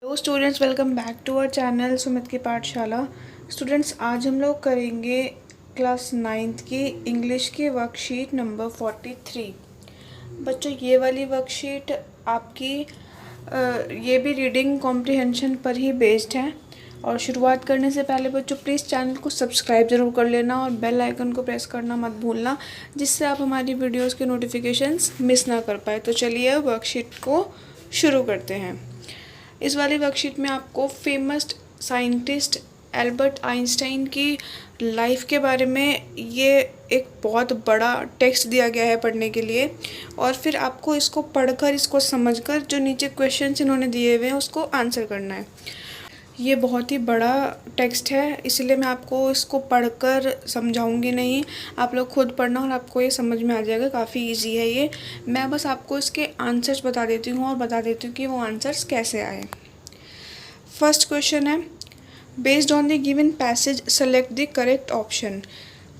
Hello students, welcome back to our channel Sumit की पाठशाला। Students, आज हम लोग करेंगे क्लास 9th की इंग्लिश की वर्कशीट नंबर 43। बच्चों, ये वाली वर्कशीट आपकी ये भी रीडिंग कॉम्प्रिहेंशन पर ही बेस्ड है। और शुरुआत करने से पहले बच्चों प्लीज़ चैनल को सब्सक्राइब ज़रूर कर लेना और बेल आइकन को प्रेस करना मत भूलना, जिससे आप हमारी वीडियोज़ के नोटिफिकेशंस मिस ना कर पाए। तो चलिए वर्कशीट को शुरू करते हैं। इस वाली वर्कशीट में आपको फेमस साइंटिस्ट एल्बर्ट आइंस्टाइन की लाइफ के बारे में ये एक बहुत बड़ा टेक्स्ट दिया गया है पढ़ने के लिए, और फिर आपको इसको पढ़कर, इसको समझकर जो नीचे क्वेश्चंस इन्होंने दिए हुए हैं उसको आंसर करना है। ये बहुत ही बड़ा टेक्स्ट है, इसलिए मैं आपको इसको पढ़कर समझाऊंगी नहीं, आप लोग खुद पढ़ना और आपको ये समझ में आ जाएगा। काफ़ी इजी है ये। मैं बस आपको इसके आंसर्स बता देती हूँ और बता देती हूँ कि वो आंसर्स कैसे आए। फर्स्ट क्वेश्चन है, based on the given passage select the correct option.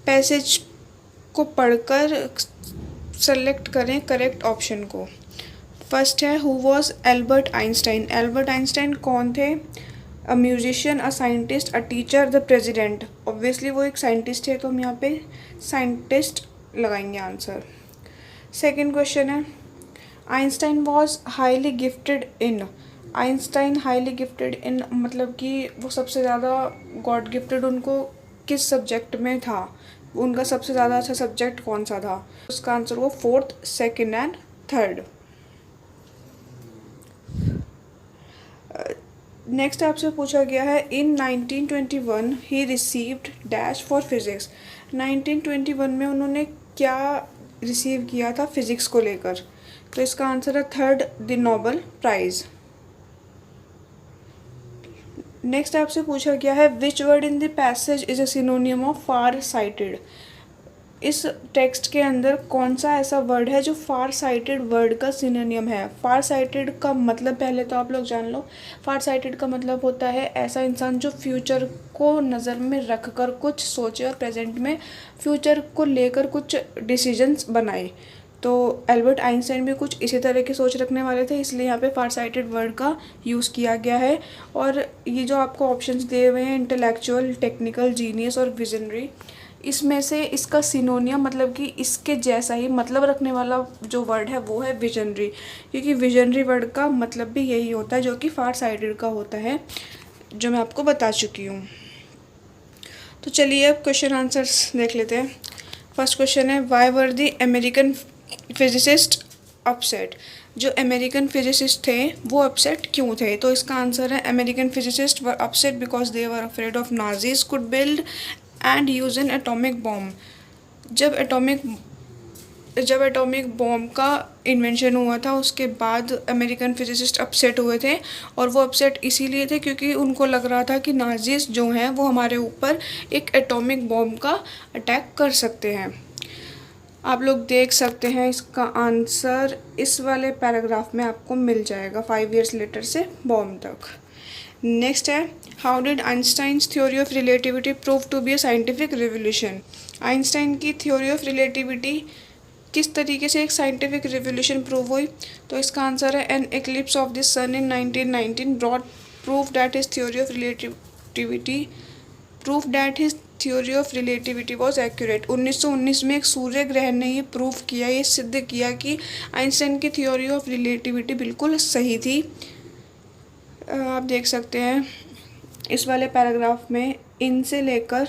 Passage को पढ़कर सेलेक्ट करें करेक्ट ऑप्शन को। फर्स्ट है, who was Albert Einstein. Albert Einstein कौन थे? A musician, a scientist, a teacher, the president. Obviously वो एक साइंटिस्ट है, तो हम यहाँ पे साइंटिस्ट लगाएंगे आंसर। सेकेंड क्वेश्चन है, Einstein was highly gifted in. Einstein highly gifted इन मतलब कि वो सबसे ज़्यादा गॉड गिफ्टेड उनको किस सब्जेक्ट में था, उनका सबसे ज़्यादा अच्छा सब्जेक्ट कौन सा था? उसका आंसर वो fourth, second and third. Next आपसे पूछा गया है, इन 1921 he received dash for physics. 1921 में उन्होंने क्या रिसीव किया था फिजिक्स को लेकर? तो इसका आंसर है third, the Nobel prize. Next आपसे पूछा गया है, which word in the passage is a synonym of far sighted. इस टेक्स्ट के अंदर कौन सा ऐसा वर्ड है जो फार साइटेड वर्ड का सिनोनियम है? फार साइटेड का मतलब पहले तो आप लोग जान लो। फार साइटेड का मतलब होता है ऐसा इंसान जो फ्यूचर को नज़र में रख कर कुछ सोचे और प्रेजेंट में फ्यूचर को लेकर कुछ डिसीजंस बनाए। तो एल्बर्ट आइंस्टाइन भी कुछ इसी तरह की सोच रखने वाले थे, इसलिए यहाँ पे फार साइटेड वर्ड का यूज़ किया गया है। और ये जो आपको ऑप्शंस दिए हुए हैं, इंटेलेक्चुअल, टेक्निकल, जीनियस और विजनरी, इसमें से इसका सिनोनियम मतलब कि इसके जैसा ही मतलब रखने वाला जो वर्ड है वो है विजनरी, क्योंकि विजनरी वर्ड का मतलब भी यही होता है जो कि फार साइटेड का होता है, जो मैं आपको बता चुकी हूँ। तो चलिए अब क्वेश्चन आंसर्स देख लेते हैं। फर्स्ट क्वेश्चन है, why were the American physicist upset. जो अमेरिकन फिजिसिस्ट थे वो अपसेट क्यों थे? तो इसका आंसर है, American physicist were upset because they were afraid of Nazis could build and use N atomic bomb. जब एटॉमिक बॉम्ब का इन्वेंशन हुआ था उसके बाद अमेरिकन फिजिसिस्ट अपसेट हुए थे, और वो अपसेट इसीलिए थे क्योंकि उनको लग रहा था कि नाजीज जो हैं वो हमारे ऊपर एक एटॉमिक बॉम्ब का अटैक कर सकते हैं। आप लोग देख सकते हैं इसका आंसर इस वाले पैराग्राफ में आपको मिल जाएगा, 5 years लेटर से बॉम्ब तक। नेक्स्ट है, how did Einstein's theory of relativity prove to be a scientific revolution. Einstein की थ्योरी ऑफ रिलेटिविटी किस तरीके से एक साइंटिफिक रिवोल्यूशन प्रूव हुई? तो इसका आंसर है, an eclipse of the sun in 1919 brought prove that his theory of relativity was accurate. 1919 में एक सूर्य ग्रहण ने ये प्रूव किया, ये सिद्ध किया कि आइंस्टाइन की थ्योरी ऑफ रिलेटिविटी बिल्कुल सही थी। आप देख सकते हैं इस वाले पैराग्राफ में, इनसे लेकर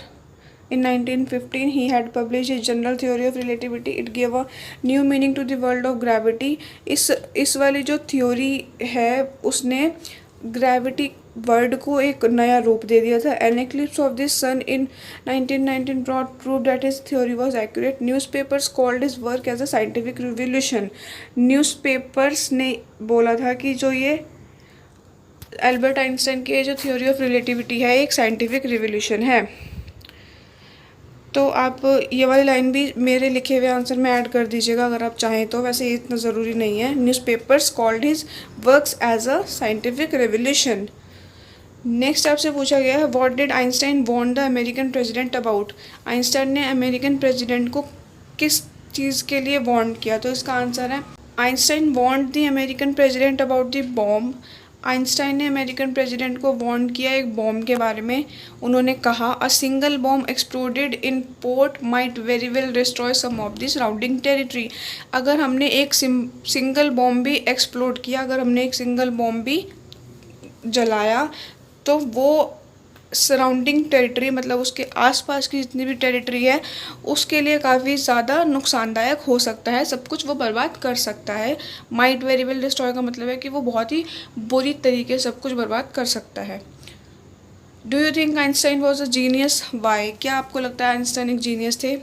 in 1915 he had publish his general theory of relativity, it give a new meaning to the world of gravity. इस वाली जो थ्योरी है उसने ग्रेविटी वर्ड को एक नया रूप दे दिया था। An eclipse of this sun in 1919 brought prove that his theory was accurate. Newspapers called his work as a scientific revolution. Newspapers ने बोला था कि जो ये एल्बर्ट आइंस्टाइन की जो थ्योरी ऑफ रिलेटिविटी है एक साइंटिफिक रिवोल्यूशन है। तो आप ये वाली लाइन भी मेरे लिखे हुए आंसर में ऐड कर दीजिएगा अगर आप चाहें तो, वैसे ये इतना ज़रूरी नहीं है। Newspapers called his works as a scientific revolution. Next आपसे पूछा गया है, what did Einstein Warne the American president about. Einstein ने अमेरिकन प्रेसिडेंट को किस चीज़ के लिए वॉर्न किया? तो इसका आंसर है, Einstein Warne the American president about the bomb Einstein ने अमेरिकन प्रेसिडेंट को वार्न किया एक बॉम्ब के बारे में। उन्होंने कहा a single bomb exploded in port might very well destroy some of the surrounding territory. अगर हमने एक सिंगल बॉम्ब भी एक्सप्लोड किया, अगर हमने एक सिंगल बॉम्ब भी जलाया, तो वो सराउंडिंग टेरिटरी मतलब उसके आसपास की जितनी भी टेरिटरी है उसके लिए काफ़ी ज़्यादा नुकसानदायक हो सकता है, सब कुछ वो बर्बाद कर सकता है। माइट वेरी वेल डिस्ट्रॉय का मतलब है कि वो बहुत ही बुरी तरीके से सब कुछ बर्बाद कर सकता है। Do you think Einstein was a genius? Why? क्या आपको लगता है आइंस्टाइन एक जीनियस थे,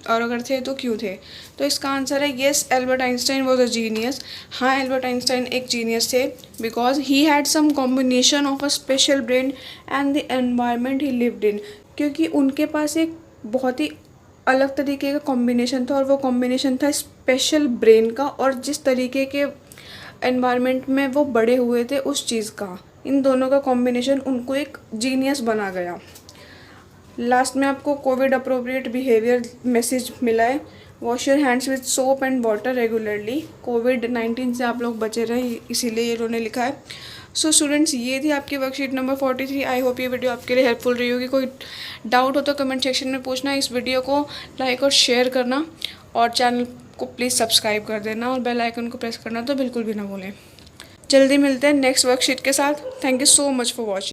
और अगर थे तो क्यों थे? तो इसका आंसर है yes, Albert Einstein was a genius. हाँ, एल्बर्ट आइंस्टाइन एक जीनियस थे because he had some combination of a special brain and the environment he lived in. क्योंकि उनके पास एक बहुत ही अलग तरीके का कॉम्बिनेशन था, और वो कॉम्बिनेशन था स्पेशल ब्रेन का और जिस तरीके के एनवायरनमेंट में वो बड़े हुए थे उस चीज़ का। इन दोनों का कॉम्बिनेशन उनको एक जीनियस बना गया। लास्ट में आपको कोविड अप्रोप्रिएट बिहेवियर मैसेज मिला है। Wash your hands with soap and water regularly. कोविड-19 से आप लोग बचे रहें, इसीलिए ये उन्होंने लिखा है। सो स्टूडेंट्स, ये थी आपकी वर्कशीट नंबर 43। आई होप ये वीडियो आपके लिए हेल्पफुल रही होगी। कोई डाउट हो तो कमेंट सेक्शन में पूछना। इस वीडियो को लाइक और शेयर करना, और चैनल को प्लीज़ सब्सक्राइब कर देना, और बेल आइकन को प्रेस करना तो बिल्कुल भी ना भूलें। जल्दी मिलते हैं नेक्स्ट वर्कशीट के साथ। Thank you so much for watching.